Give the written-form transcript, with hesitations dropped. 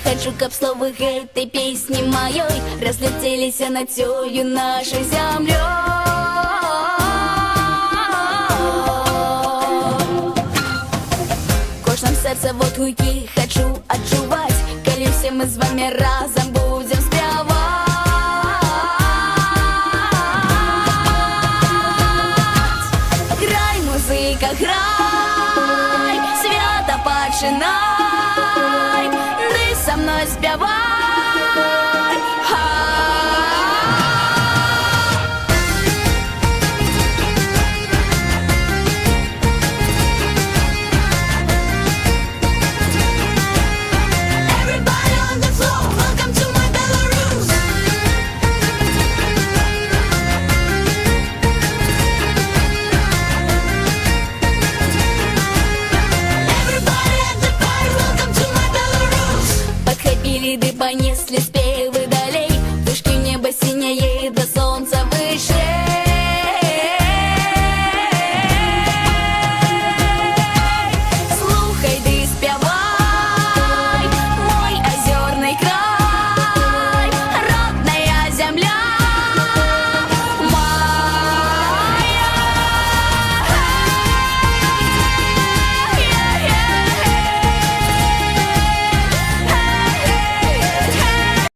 Хочу, каб словы гэтай песни маёй разлетеліся над цёю нашай зямлёй. Кожным сердце водгукі хочу адчуваць, калі ўсе мы з вами разам будзем спяваць. Грай, музыка, грай, свята пачынай, ты са мной спявай. Ды понесли спеть.